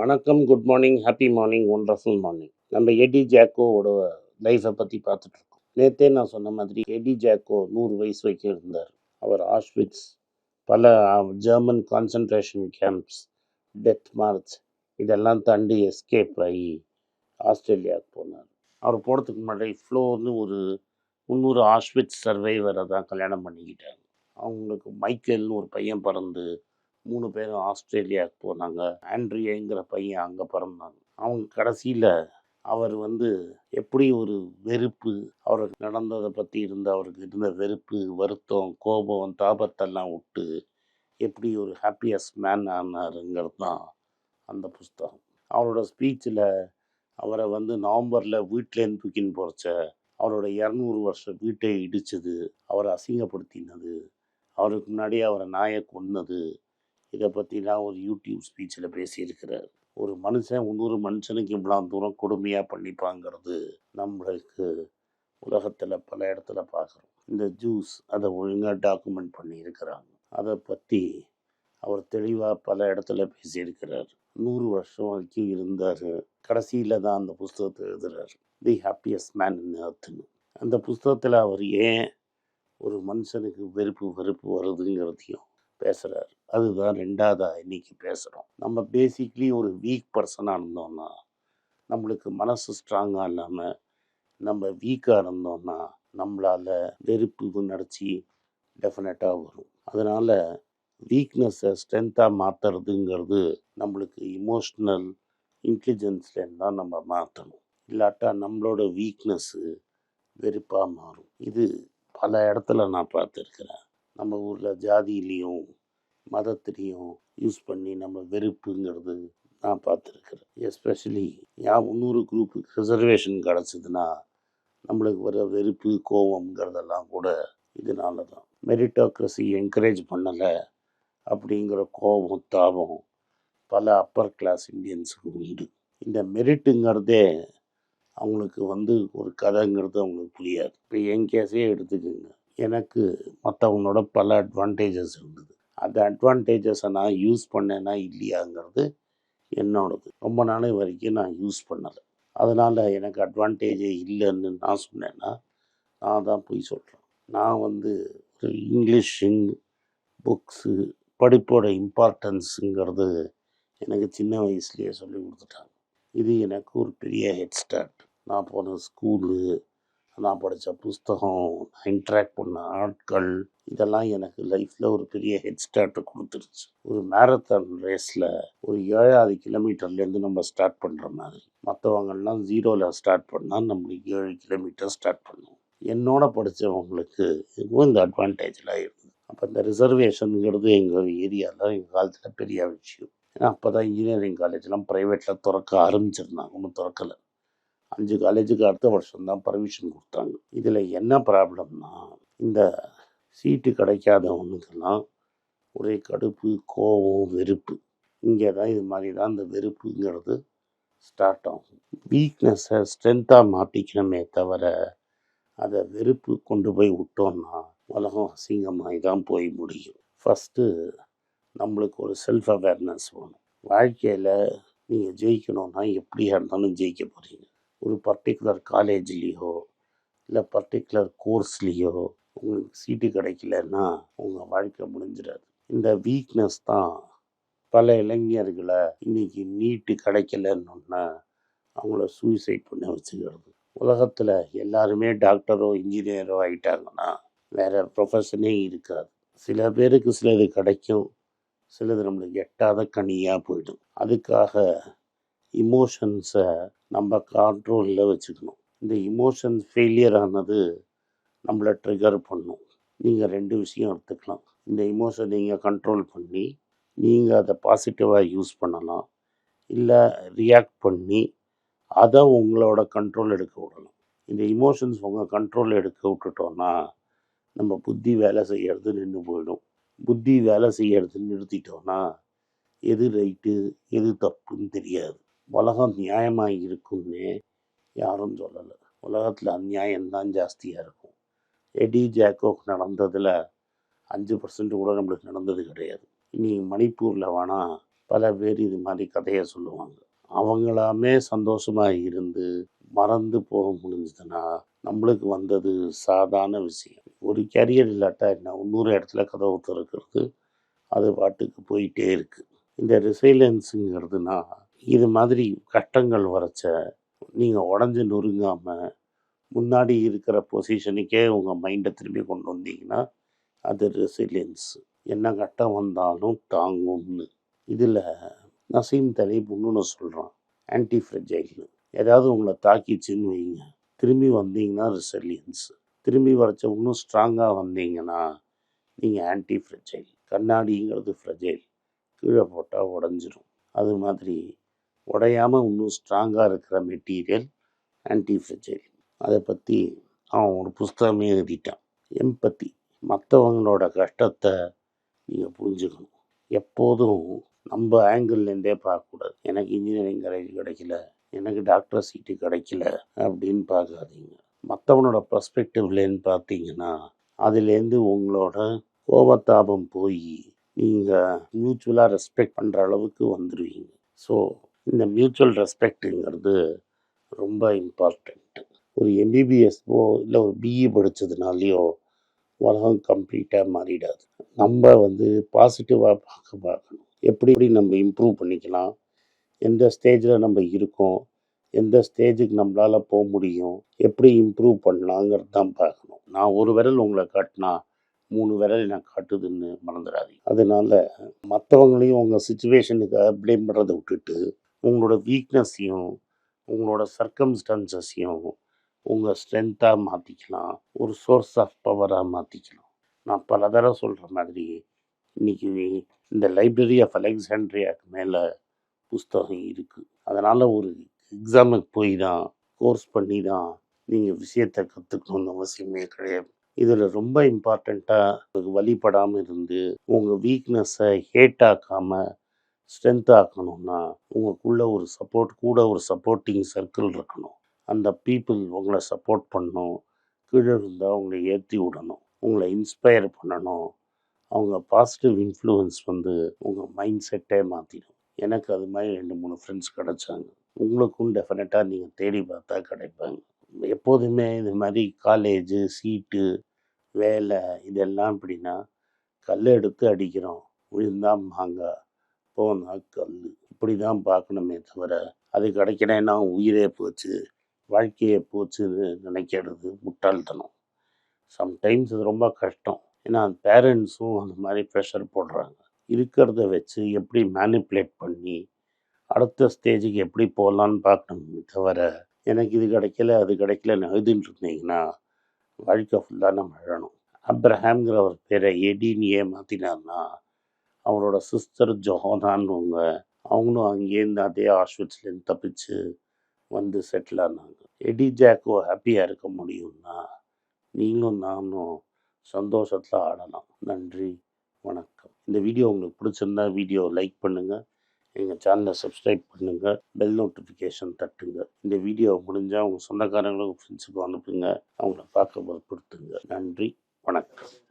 வணக்கம், good morning, happy morning, wonderful morning. நம்ம eddy ஜாக்கோவோட லைஃப்பை பற்றி பார்த்துட்ருக்கோம். நேற்றே நான் சொன்ன மாதிரி எடி ஜாக்கோ 100 வயசு வரைக்கும் இருந்தார். அவர் ஆஷ்விட்ஸ், பல German concentration camps, death March இதெல்லாம் தாண்டி எஸ்கேப் ஆகி ஆஸ்திரேலியாவுக்கு போனார். அவர் போகிறதுக்கு முன்னாடி ஃப்ளோர்னு ஒரு 300 ஆஷ்விட்ஸ் சர்வைவரை தான் கல்யாணம் பண்ணிக்கிட்டாங்க. அவங்களுக்கு மைக்கேல்னு ஒரு பையன் பிறந்து 3 பேரும் ஆஸ்திரேலியாவுக்கு போனாங்க. ஆண்ட்ரியாங்கிற பையன் அங்கே பிறந்தாங்க. அவங்க கடைசியில் அவர் எப்படி ஒரு வெறுப்பு, அவருக்கு நடந்ததை பற்றி அவருக்கு இருந்த வெறுப்பு, வருத்தம், கோபம், தாபத்தெல்லாம் விட்டு எப்படி ஒரு ஹாப்பியஸ்ட் மேன் ஆனாருங்கிறது தான் அந்த புஸ்தகம். அவரோட ஸ்பீச்சில் அவரை நவம்பரில் வீட்டிலேருந்து தூக்கின்னு போகிறச்ச, அவரோட 200 வருஷம் வீட்டை இடித்தது, அவரை அசிங்கப்படுத்தினது, அவருக்கு முன்னாடியே அவரை நாயை கொன்னது, இதை பற்றிலாம் ஒரு யூடியூப் ஸ்பீச்சில் பேசியிருக்கிறார். ஒரு மனுஷன் இன்னொரு மனுஷனுக்கு இவ்வளோ தூரம் கொடுமையாக பண்ணிப்பாங்கிறது நம்மளுக்கு உலகத்தில் பல இடத்துல பார்க்குறோம். இந்த ஜூஸ் அதை ஒழுங்காக டாக்குமெண்ட் பண்ணியிருக்கிறாங்க. அதை பற்றி அவர் தெளிவாக பல இடத்துல பேசியிருக்கிறார். 100 வருஷம் வரைக்கும் இருந்தார். கடைசியில் தான் அந்த புஸ்தகத்தை எழுதுகிறார், தி ஹாப்பியஸ்ட் மேன் இன் எர்த்னு. அந்த புஸ்தகத்தில் அவர் ஏன் ஒரு மனுஷனுக்கு வெறுப்பு வருதுங்கிறதையும் பேசுகிறார். அதுதான் ரெண்டாவதாக இன்றைக்கி பேசுகிறோம். நம்ம பேசிக்லி ஒரு வீக் பர்சனாக இருந்தோம்னா, நம்மளுக்கு மனசு ஸ்ட்ராங்காக இல்லாமல் நம்ம வீக்காக இருந்தோம்னா நம்மளால் வெறுப்பு உணர்ச்சி டெஃபினட்டாக வரும். அதனால் வீக்னஸை ஸ்ட்ரென்த்தாக மாற்றுறதுங்கிறது நம்மளுக்கு இமோஷ்னல் இன்டெலிஜென்ஸ்லேருந்து தான் நம்ம மாற்றணும். இல்லாட்டா நம்மளோட வீக்னஸ்ஸு வெறுப்பாக மாறும். இது பல இடத்துல நான் பார்த்துருக்குறேன். நம்ம ஊரில் ஜாதியிலையும் மதத்திலையும் யூஸ் பண்ணி நம்ம வெறுப்புங்கிறது நான் பார்த்துருக்குறேன். எஸ்பெஷலி 300 குரூப்புக்கு ரிசர்வேஷன் கிடச்சிதுன்னா நம்மளுக்கு வர வெறுப்பு, கோபங்கிறதெல்லாம் கூட இதனால தான். மெரிட்டோக்ரஸி என்கரேஜ் பண்ணலை அப்படிங்கிற கோபம், தாபம் பல அப்பர் கிளாஸ் இந்தியன்ஸுக்கு உண்டு. இந்த மெரிட்டுங்கிறதே அவங்களுக்கு ஒரு கதைங்கிறது அவங்களுக்கு புரியாது. இப்போ என் கேஸே எடுத்துக்கோங்க. எனக்கு மற்றவங்களோட பல அட்வான்டேஜஸ் இருந்தது. அந்த அட்வான்டேஜஸை நான் யூஸ் பண்ணேன்னா இல்லையாங்கிறது என்னோடது. ரொம்ப நாள் வரைக்கும் நான் யூஸ் பண்ணலை. அதனால் எனக்கு அட்வான்டேஜே இல்லைன்னு நான் சொன்னேன்னா நான் தான் போய் சொல்கிறேன். நான் ஒரு இங்கிலீஷ் புக்ஸு படிப்போட இம்பார்ட்டன்ஸுங்கிறது எனக்கு சின்ன வயசுலேயே சொல்லி கொடுத்துட்டாங்க. இது எனக்கு ஒரு பெரிய ஹெட் ஸ்டார்ட். நான் போன ஸ்கூலு, நான் படித்த புஸ்தகம், நான் இன்ட்ராக்ட் பண்ண ஆட்கள், இதெல்லாம் எனக்கு லைஃப்பில் ஒரு பெரிய ஹெட் ஸ்டார்ட்டை கொடுத்துருச்சு. ஒரு மேரத்தான் ரேஸில் ஒரு 7 கிலோமீட்டர்லேருந்து நம்ம ஸ்டார்ட் பண்ணுற மாதிரி, மற்றவங்கள்லாம் 0ல் ஸ்டார்ட் பண்ணால் நம்மளுக்கு 7 கிலோமீட்டர் ஸ்டார்ட் பண்ணுவோம். என்னோட படித்தவங்களுக்கு இதுவும் இந்த அட்வான்டேஜெலாம் இருக்குது. அப்போ இந்த ரிசர்வேஷனுங்கிறது எங்கள் ஏரியாவில் எங்கள் காலத்தில் பெரிய விஷயம். ஏன்னா அப்போ தான் இன்ஜினியரிங் காலேஜ்லாம் ப்ரைவேட்டில் திறக்க ஆரம்பிச்சிருந்தாங்க. ஒன்றும் திறக்கலை. 5 காலேஜுக்கு அடுத்த வருஷம்தான் பர்மிஷன் கொடுத்தாங்க. இதில் என்ன ப்ராப்ளம்னா, இந்த சீட்டு கிடைக்காதவனுக்கெல்லாம் ஒரே கடுப்பு, கோபம், வெறுப்பு. இங்கே தான் இது மாதிரி தான் இந்த வெறுப்புங்கிறது ஸ்டார்ட் ஆகும். வீக்னஸை ஸ்ட்ரென்த்தாக மாற்றிக்கணுமே தவிர அதை வெறுப்பு கொண்டு போய் விட்டோம்னா உலகம் அசிங்கமாகி தான் போய் முடியும். ஃபஸ்ட்டு நம்மளுக்கு ஒரு செல்ஃப் அவேர்னஸ் வேணும். வாழ்க்கையில் நீங்கள் ஜெயிக்கணும்னா எப்படியா இருந்தாலும் ஜெயிக்க போகிறீங்க. ஒரு பர்டிகுலர் காலேஜ்லேயோ இல்லை பர்டிகுலர் கோர்ஸ்லேயோ உங்களுக்கு சீட்டு கிடைக்கலன்னா உங்கள் வாழ்க்கை முடிஞ்சிடாது. இந்த வீக்னஸ் தான் பல இளைஞர்களை இன்றைக்கி நீட்டு கிடைக்கலன்னா அவங்கள சூசைட் பண்ண வச்சுக்கிறது. உலகத்தில் எல்லாருமே டாக்டரோ இன்ஜினியரோ ஆகிட்டாங்கன்னா வேறு ப்ரொஃபஷனே இருக்காது. சில பேருக்கு சிலது கிடைக்கும், சிலது நம்மளுக்கு எட்டாத கனியாக போயிடும். அதுக்காக இமோஷன்ஸை நம்ம கண்ட்ரோலில் வச்சுக்கணும். இந்த இமோஷன்ஸ் ஃபெயிலியர் ஆனது நம்மளை ட்ரிகர் பண்ணும். நீங்கள் 2 விஷயம் எடுத்துக்கலாம். இந்த இமோஷன் நீங்கள் கண்ட்ரோல் பண்ணி நீங்கள் அதை பாசிட்டிவாக யூஸ் பண்ணலாம், இல்லை ரியாக்ட் பண்ணி அதை உங்களோட கண்ட்ரோல் எடுக்க விடலாம். இந்த இமோஷன்ஸ் உங்கள் கண்ட்ரோல் எடுக்க விட்டுட்டோன்னா நம்ம புத்தி வேலை செய்கிறது நின்று போயிடும். புத்தி வேலை செய்கிறது நிறுத்திட்டோன்னா எது ரைட்டு எது தப்புன்னு தெரியாது. உலகம் நியாயமாக இருக்கும்னு யாரும் சொல்லலை. உலகத்தில் அநியாயம்தான் ஜாஸ்தியாக இருக்கும். எடி ஜாக்கோக்கு நடந்ததில் 5% கூட நம்மளுக்கு நடந்தது கிடையாது. இனி மணிப்பூரில் வேணால் பல பேர் இது மாதிரி கதையை சொல்லுவாங்க. அவங்களாமே சந்தோஷமாக இருந்து மறந்து போக முடிஞ்சதுன்னா நம்மளுக்கு வந்தது சாதாரண விஷயம். ஒரு கேரியர் இல்லாட்டா என்ன, இன்னொரு இடத்துல கதவு திறக்கிறது, அது பாட்டுக்கு போயிட்டே இருக்கு. இந்த ரெசிலியன்ஸுங்கிறதுனா இது மாதிரி கஷ்டங்கள் வரச்ச நீங்கள் உடஞ்சி நொறுங்காமல் முன்னாடி இருக்கிற பொசிஷனுக்கே உங்கள் மைண்டை திரும்பி கொண்டு வந்தீங்கன்னா அது ரெசிலியன்ஸ். என்ன கட்டம் வந்தாலும் தாங்கும்னு. இதில் நசீம் தலீப் இன்னொன்று சொல்கிறான், ஆன்டி ஃப்ரெஜைல்னு. ஏதாவது உங்களை தாக்கிச்சின்னு வைங்க, திரும்பி வந்தீங்கன்னா ரெசிலியன்ஸ். திரும்பி வரச்ச இன்னும் ஸ்ட்ராங்காக வந்தீங்கன்னா நீங்கள் ஆன்டி ஃப்ரெஜைல். கண்ணாடிங்கிறது ஃப்ரெஜைல், கீழே போட்டால் உடஞ்சிரும். அது மாதிரி உடையாமல் இன்னும் ஸ்ட்ராங்காக இருக்கிற மெட்டீரியல் ஆன்டி ஃப்ரெஜைல். அதை பற்றி அவன் ஒரு புஸ்தகமே எழுதிட்டான். எம்பத்தி, மற்றவங்களோட கஷ்டத்தை நீங்கள் புரிஞ்சுக்கணும். எப்போதும் நம்ம ஆங்கிள்லேருந்தே பார்க்கக்கூடாது. எனக்கு இன்ஜினியரிங் கிடைக்கல, எனக்கு டாக்டர் சீட்டு கிடைக்கல அப்படின்னு பார்க்காதீங்க. மற்றவனோட பர்ஸ்பெக்டிவ்லேருந்து பார்த்தீங்கன்னா அதுலேருந்து உங்களோட கோபத்தாபம் போய் நீங்கள் மியூச்சுவலாக ரெஸ்பெக்ட் பண்ணுற அளவுக்கு வந்துடுவீங்க. ஸோ இந்த மியூச்சுவல் ரெஸ்பெக்ட்டுங்கிறது ரொம்ப இம்பார்ட்டண்ட்டு. ஒரு எம்பிபிஎஸ்ஓ இல்லை ஒரு பிஇ படித்ததுனாலையோ உலகம் கம்ப்ளீட்டாக மாறிடாது. நம்ம பாசிட்டிவாக பார்க்கணும். எப்படி நம்ம இம்ப்ரூவ் பண்ணிக்கலாம், எந்த ஸ்டேஜில் நம்ம இருக்கோம், எந்த ஸ்டேஜுக்கு நம்மளால் போக முடியும், எப்படி இம்ப்ரூவ் பண்ணலாங்கிறது தான் பார்க்கணும். நான் ஒரு விரல் உங்களை காட்டினா 3 விரல் நான் காட்டுதுன்னு மறந்துடாதீங்க. அதனால் மற்றவங்களையும் உங்கள் சுச்சுவேஷனுக்காக ப்ளேம் பண்ணுறதை விட்டுட்டு உங்களோட வீக்னஸையும் உங்களோட சர்க்கம்ஸ்டன்சஸையும் உங்கள் ஸ்ட்ரென்த்தாக மாற்றிக்கலாம், ஒரு சோர்ஸ் ஆஃப் பவராக மாற்றிக்கலாம். நான் பல தடவை சொல்கிற மாதிரி இன்றைக்கி இந்த லைப்ரரி ஆஃப் அலெக்சாண்ட்ரியாவுக்கு மேலே புஸ்தகம் இருக்குது. அதனால் ஒரு எக்ஸாமுக்கு போய் தான், கோர்ஸ் பண்ணி தான் நீங்கள் விஷயத்தை கற்றுக்கணுன்னு அவசியமே கிடையாது. இதில் ரொம்ப இம்பார்ட்டண்ட்டாக வழிபடாமல் இருந்து உங்கள் வீக்னஸை ஹேட் ஆக்காமல் ஸ்ட்ரென்த் ஆக்கணும்னா உங்களுக்குள்ள ஒரு சப்போர்ட், கூட ஒரு சப்போர்ட்டிங் சர்க்கிள் இருக்கணும். அந்த பீப்புள் உங்களை சப்போர்ட் பண்ணணும், கீழே இருந்தால் உங்களை ஏற்றி விடணும், உங்களை இன்ஸ்பயர் பண்ணணும். அவங்க பாசிட்டிவ் இன்ஃப்ளூயன்ஸ் உங்கள் மைண்ட் செட்டே மாற்றிடும். எனக்கு அது மாதிரி 2-3 ஃப்ரெண்ட்ஸ் கிடச்சாங்க. உங்களுக்கும் டெஃபினட்டாக நீங்கள் தேடி பார்த்தா கிடைப்பாங்க. எப்போதுமே இது மாதிரி காலேஜு, சீட்டு, வேலை இதெல்லாம் எப்படின்னா, கல் எடுத்து அடிக்கிறோம், விழுந்தா மாங்காய், போனா கல், இப்படி தான் பார்க்கணுமே தவிர அது கிடைக்கலன்னா உயிரே போச்சு, வாழ்க்கையே போச்சுன்னு நினைக்கிறது முட்டாள்தனம். சம்டைம்ஸ் இது ரொம்ப கஷ்டம். ஏன்னா பேரண்ட்ஸும் அந்த மாதிரி ப்ரெஷர் போடுறாங்க. இருக்கிறத வச்சு எப்படி மேனிப்புலேட் பண்ணி அடுத்த ஸ்டேஜுக்கு எப்படி போகலான்னு பார்க்கணுமே தவிர எனக்கு இது கிடைக்கல அது கிடைக்கலன்னு எழுதிட்டு இருந்தீங்கன்னா வாழ்க்கை ஃபுல்லாக நம்ம எழணும். அப்ரஹாம்ங்கிற ஒரு பேரை எடின்னு ஏமாத்தினார்னா அவரோட சிஸ்டர் ஜொஹோனான்னுவங்க, அவங்களும் அங்கேருந்து அதே ஆஷ்விட்ஸ்லேருந்து தப்பிச்சு செட்டில் ஆனாங்க. எடி ஜாக்கோ ஹாப்பியாக இருக்க முடியும்னா நீங்களும் நானும் சந்தோஷத்தில் ஆடலாம். நன்றி, வணக்கம். இந்த வீடியோ உங்களுக்கு பிடிச்சிருந்தா வீடியோ லைக் பண்ணுங்கள், எங்கள் சேனலை சப்ஸ்கிரைப் பண்ணுங்கள், பெல் நோட்டிஃபிகேஷன் தட்டுங்க. இந்த வீடியோ முடிஞ்சால் உங்கள் சொந்தக்காரங்களுக்கும் ஃப்ரெண்ட்ஸுக்கும் அனுப்புங்க, அவங்கள பார்க்க வற்புறுத்துங்க. நன்றி, வணக்கம்.